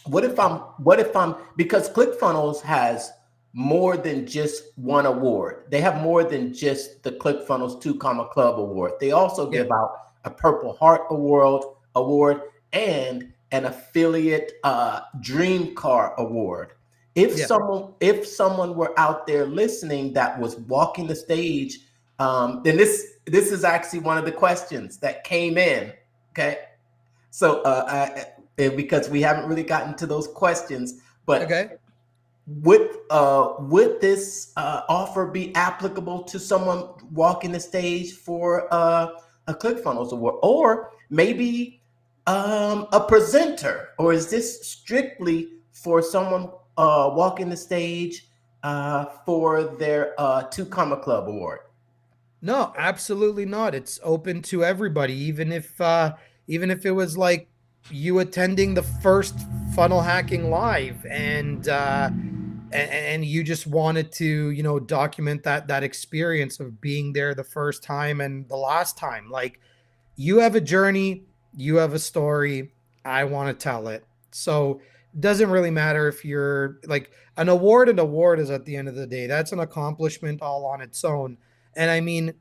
A: What if I'm because ClickFunnels has more than just one award. They have more than just the ClickFunnels 2 Comma Club award. They also give out a Purple Heart award and an affiliate Dream Car award. If someone were out there listening that was walking the stage, then this is actually one of the questions that came in. Okay, so because we haven't really gotten to those questions, but would this offer be applicable to someone walking the stage for a ClickFunnels award, or maybe a presenter, or is this strictly for someone walking the stage for their 2 Comma Club award?
C: No, absolutely not. It's open to everybody, even if it was like you attending the first Funnel Hacking Live and you just wanted to, document that experience of being there the first time and the last time. Like, you have a journey, you have a story, I want to tell it. So it doesn't really matter if you're like an award is at the end of the day. That's an accomplishment all on its own. And I mean,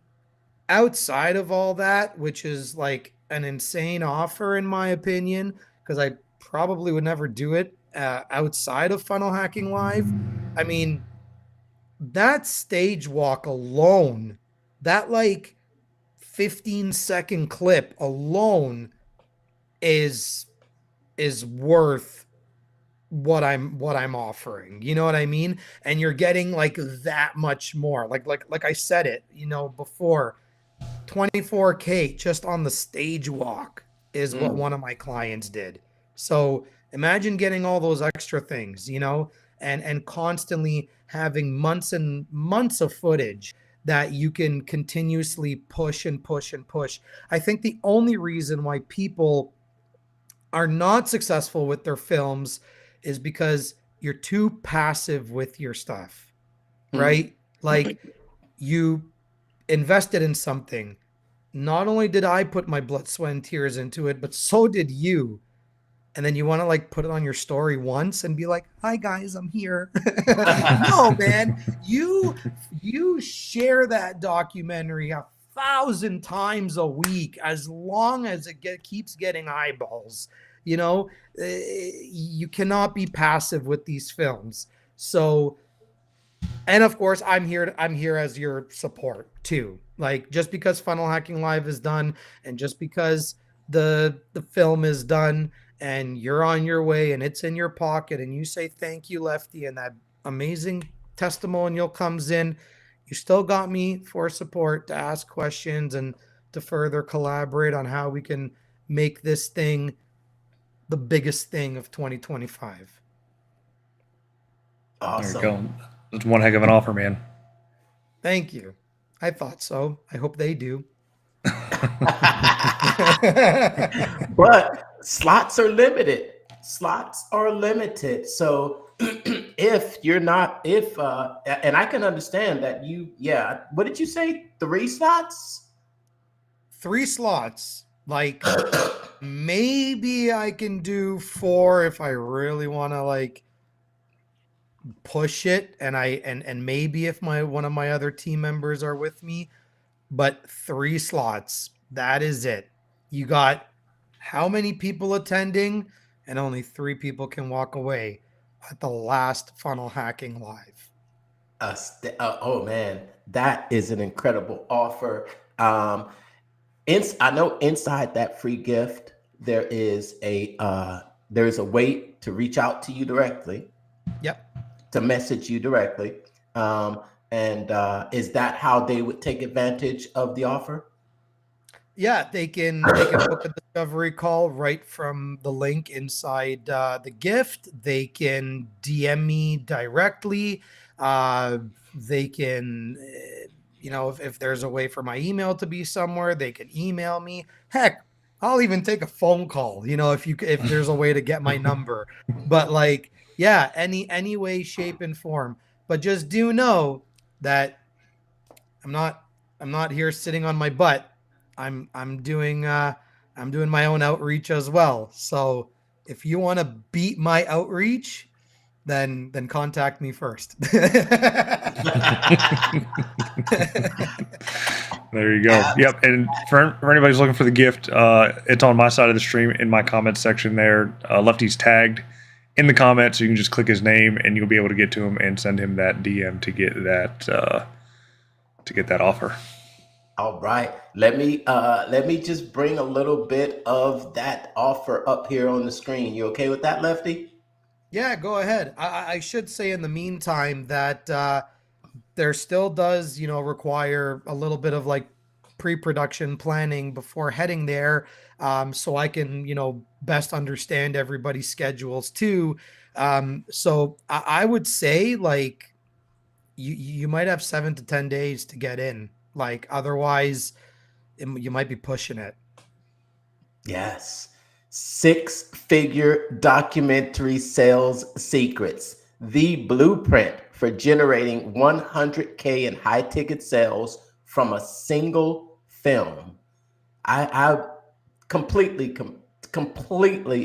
C: outside of all that, which is like an insane offer in my opinion, because I probably would never do it outside of Funnel Hacking Live. I mean, that stage walk alone, that like 15-second clip alone is worth what I'm offering. You know what I mean? And you're getting like that much more. Like I said it, before, 24K just on the stage walk is what one of my clients did. So imagine getting all those extra things, and constantly having months and months of footage that you can continuously push and push and push. I think the only reason why people are not successful with their films is because you're too passive with your stuff, right? Like, you invested in something. Not only did I put my blood, sweat, and tears into it, but so did you. And then you want to like put it on your story once and be like, "Hi guys, I'm here." No, man, you share that documentary 1,000 times a week as long as it keeps getting eyeballs. You cannot be passive with these films. So, and of course, I'm here as your support too. Like, just because Funnel Hacking Live is done, and just because the film is done, and you're on your way and it's in your pocket, and you say thank you, Lefty, and that amazing testimonial comes in, you still got me for support to ask questions and to further collaborate on how we can make this thing the biggest thing of 2025.
A: Awesome.
B: There you go. That's one heck of an offer, man.
C: Thank you. I thought so. I hope they do.
A: But slots are limited. So if you're not, and I can understand that what did you say? 3 slots?
C: 3 slots. Like, maybe I can do 4 if I really want to like push it, and maybe if one of my other team members are with me, but 3 slots, that is it. You got how many people attending, and only 3 people can walk away at the last Funnel Hacking Live.
A: Oh man, that is an incredible offer. I know inside that free gift there is a way to reach out to you directly.
C: Yep.
A: To message you directly. And is that how they would take advantage of the offer?
C: Yeah, they can book a discovery call right from the link inside the gift. They can DM me directly. They can, if there's a way for my email to be somewhere, they can email me. Heck, I'll even take a phone call, if there's a way to get my number. But like, yeah, any way, shape, and form. But just do know that I'm not here sitting on my butt. I'm doing my own outreach as well. So if you want to beat my outreach, then contact me first.
B: There you go. Yep. And for anybody who's looking for the gift, it's on my side of the stream in my comments section there. Lefty's tagged in the comments, so you can just click his name and you'll be able to get to him and send him that DM to get that offer.
A: All right. Let me just bring a little bit of that offer up here on the screen. You okay with that, Lefty?
C: Yeah, go ahead. I should say in the meantime that there still does, require a little bit of like pre-production planning before heading there, so I can, best understand everybody's schedules too. So I would say like you might have 7 to 10 days to get in. Like, otherwise, you might be pushing it.
A: Yes. 6-figure documentary sales secrets. The blueprint for generating 100K in high ticket sales from a single film. I completely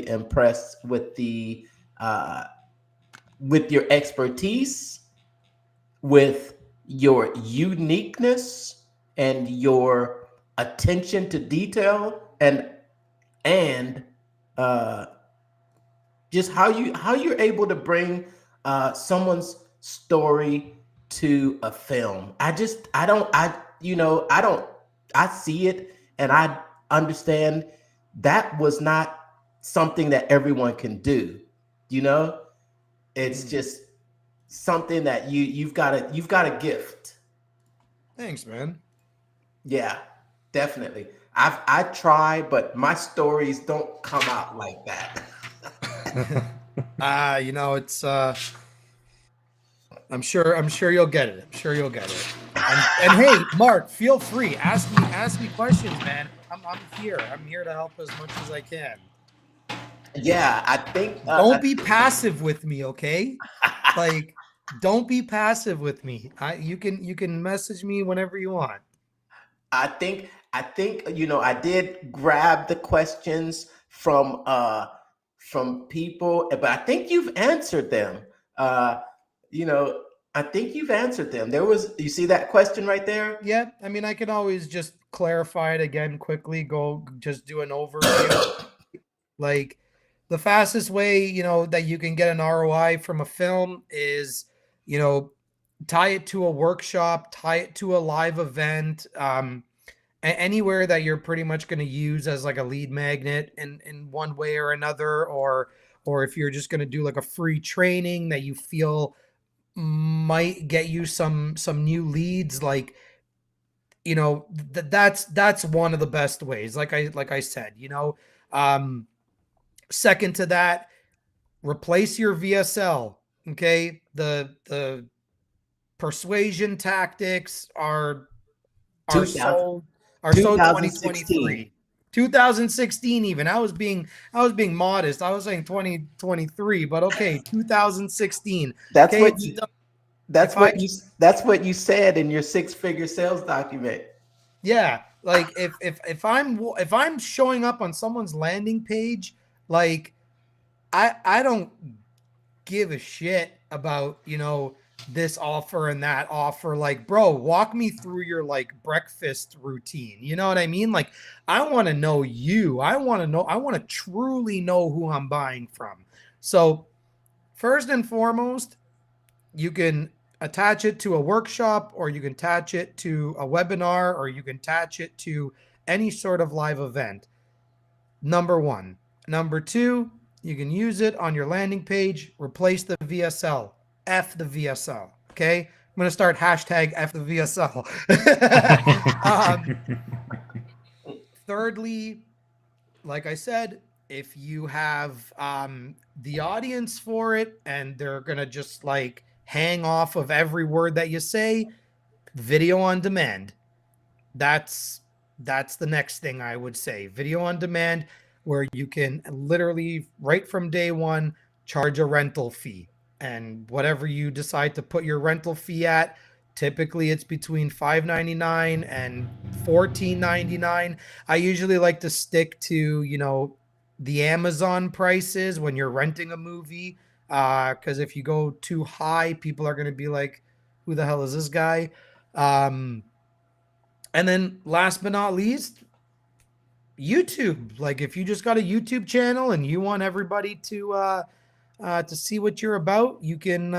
A: impressed with with your expertise, with your uniqueness, and your attention to detail, and just how you're able to bring someone's story to a film. I see it and I understand that was not something that everyone can do. You know, it's just something that you've got a gift.
C: Thanks, man.
A: Yeah, definitely. I try, but my stories don't come out like that.
C: You know, it's I'm sure you'll get it. I'm sure you'll get it. And hey, Mark, feel free. Ask me questions, man. I'm here. I'm here to help as much as I can.
A: Yeah, I think
C: Don't be passive with me, okay? Like, don't be passive with me. You can message me whenever you want.
A: I think I did grab the questions from people, but I think you've answered them. You know, I think you've answered them. You see that question right there?
C: Yeah, I mean, I can always just clarify it again quickly. Go just do an overview. Like, the fastest way, that you can get an ROI from a film is, tie it to a workshop, tie it to a live event, anywhere that you're pretty much going to use as like a lead magnet in one way or another, or if you're just going to do like a free training that you feel might get you some new leads, like, that's one of the best ways. Like I said, second to that, replace your VSL. Okay. The persuasion tactics are
A: 2000
C: so
A: 2016.
C: 2023. 2016 even. I was being modest. I was saying 2023, but okay, 2016.
A: That's
C: Okay,
A: what you that's what you said in your 6-figure sales document.
C: yeah, like if I'm showing up on someone's landing page, like I don't give a shit about, this offer and that offer. Like, bro, walk me through your like breakfast routine. You know what I mean? Like, I want to know you. I want to truly know who I'm buying from. So first and foremost, you can attach it to a workshop, or you can attach it to a webinar, or you can attach it to any sort of live event. Number one. Number two, you can use it on your landing page. Replace the VSL. F the VSL. Okay. I'm going to start hashtag F the VSL. Thirdly, like I said, if you have the audience for it and they're going to just like hang off of every word that you say, video on demand. That's the next thing I would say. Video on demand, where you can literally right from day one charge a rental fee, and whatever you decide to put your rental fee at, typically it's between $5.99 and $14.99. I usually like to stick to the Amazon prices when you're renting a movie, because if you go too high, people are going to be like, who the hell is this guy? And then last but not least, YouTube. Like, if you just got a YouTube channel and you want everybody to see what you're about, you can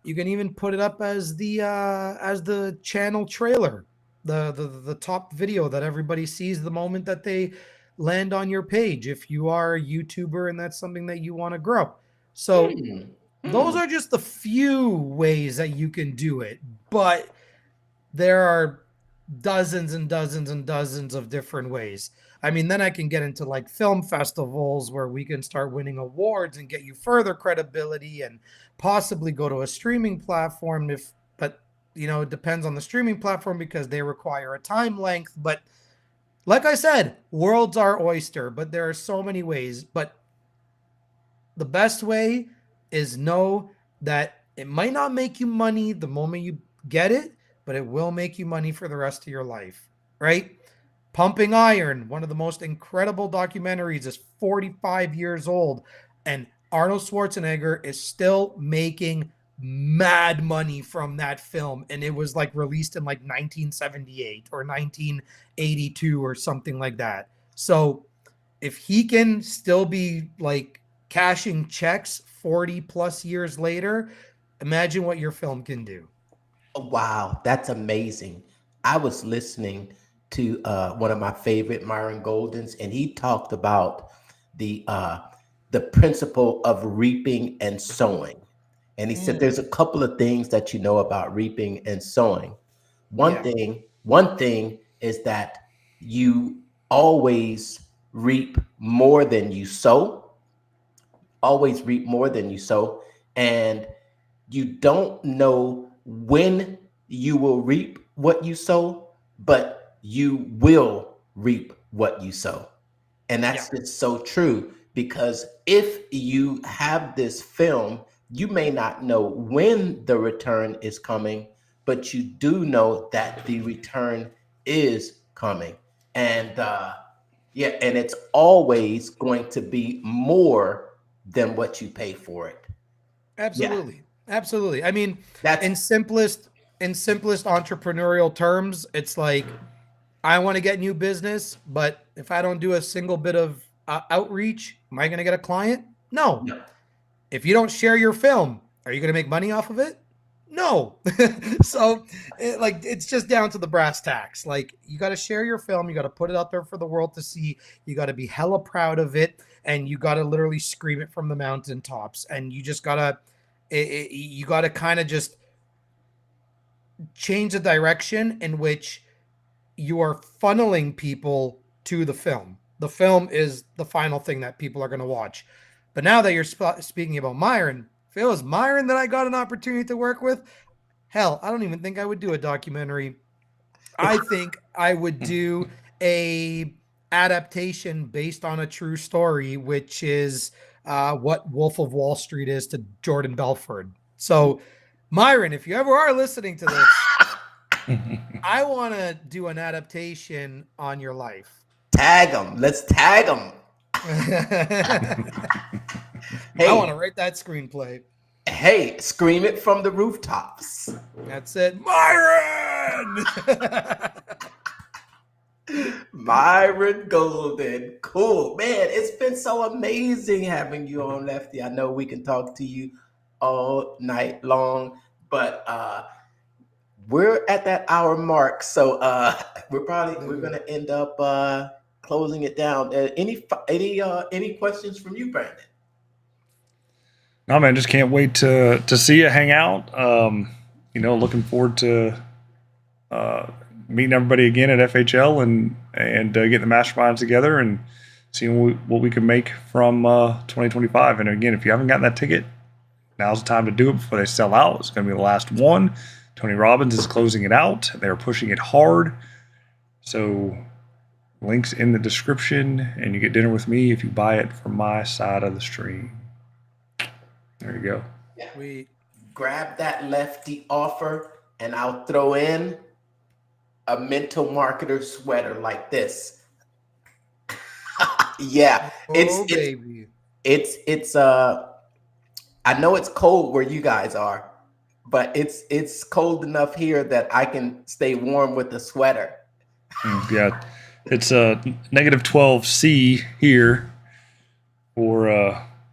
C: even put it up as the channel trailer, the top video that everybody sees the moment that they land on your page, if you are a YouTuber and that's something that you want to grow. So those are just the few ways that you can do it, but there are dozens and dozens and dozens of different ways. I mean, then I can get into like film festivals where we can start winning awards and get you further credibility, and possibly go to a streaming platform but it depends on the streaming platform because they require a time length. But like I said, worlds are oyster, but there are so many ways. But the best way is know that it might not make you money the moment you get it, but it will make you money for the rest of your life, right? Pumping Iron, one of the most incredible documentaries, is 45 years old, and Arnold Schwarzenegger is still making mad money from that film. And it was like released in like 1978 or 1982 or something like that. So if he can still be like cashing checks 40 plus years later, imagine what your film can do.
A: Wow, that's amazing. I was listening to one of my favorite Myron Goldens, and he talked about the principle of reaping and sowing. And he said there's a couple of things that you know about reaping and sowing. One thing is that you always reap more than you sow. Always reap more than you sow. And you don't know when you will reap what you sow, but you will reap what you sow. And that's just so true, because if you have this film, you may not know when the return is coming, but you do know that the return is coming. And and it's always going to be more than what you pay for it.
C: Absolutely. Absolutely. I mean,
A: That's
C: in simplest entrepreneurial terms, it's like, I want to get new business, but if I don't do a single bit of outreach, am I going to get a client? No.
A: no.
C: If you don't share your film, are you going to make money off of it? No. So it's just down to the brass tacks. Like, you got to share your film. You got to put it out there for the world to see. You got to be hella proud of it. And you got to literally scream it from the mountaintops. And you just got to kind of just change the direction in which you are funneling people to the film. The film is the final thing that people are going to watch. But now that you're speaking about Myron, if it was Myron that I got an opportunity to work with, hell, I don't even think I would do a documentary. I think I would do a adaptation based on a true story, which is what Wolf of Wall Street is to Jordan Belford. So, Myron, if you ever are listening to this, I want to do an adaptation on your life.
A: Tag them. Let's tag them.
C: Hey, I want to write that screenplay.
A: Hey, scream it from the rooftops.
C: That's it. Myron!
A: Myron Golden. Cool. Man, it's been so amazing having you on, Lefty. I know we can talk to you all night long, but we're at that hour mark. So we're going to end up closing it down. Any questions from you, Brandon?
B: No, man, just can't wait to see you hang out. Looking forward to meeting everybody again at FHL and getting the masterminds together and seeing what we can make from 2025. And again, if you haven't gotten that ticket, now's the time to do it before they sell out. It's going to be the last one. Tony Robbins is closing it out. They're pushing it hard. So links in the description, and you get dinner with me if you buy it from my side of the stream. There you go.
A: Yeah. We grab that Lefty offer, and I'll throw in a mental marketer sweater like this. Yeah, it's I know it's cold where you guys are, but it's cold enough here that I can stay warm with the sweater.
B: Yeah, it's negative 12 C here for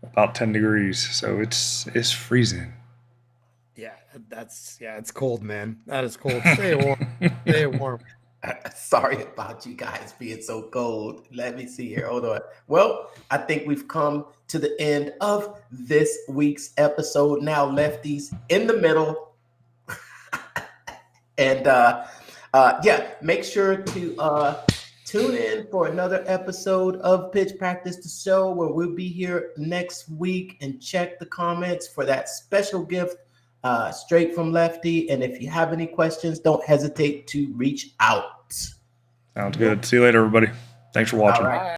B: about 10 degrees, so it's freezing.
C: Yeah, it's cold, man. That is cold. Stay warm. Stay warm.
A: Sorry about you guys being so cold. Let me see here. Hold on. Well, I think we've come to the end of this week's episode. Now, Lefty's in the middle. And make sure to tune in for another episode of Pitch Practice the Show, where we'll be here next week, and check the comments for that special gift straight from Lefty. And if you have any questions, don't hesitate to reach out.
B: Sounds good. See you later, everybody. Thanks for watching.
A: All right.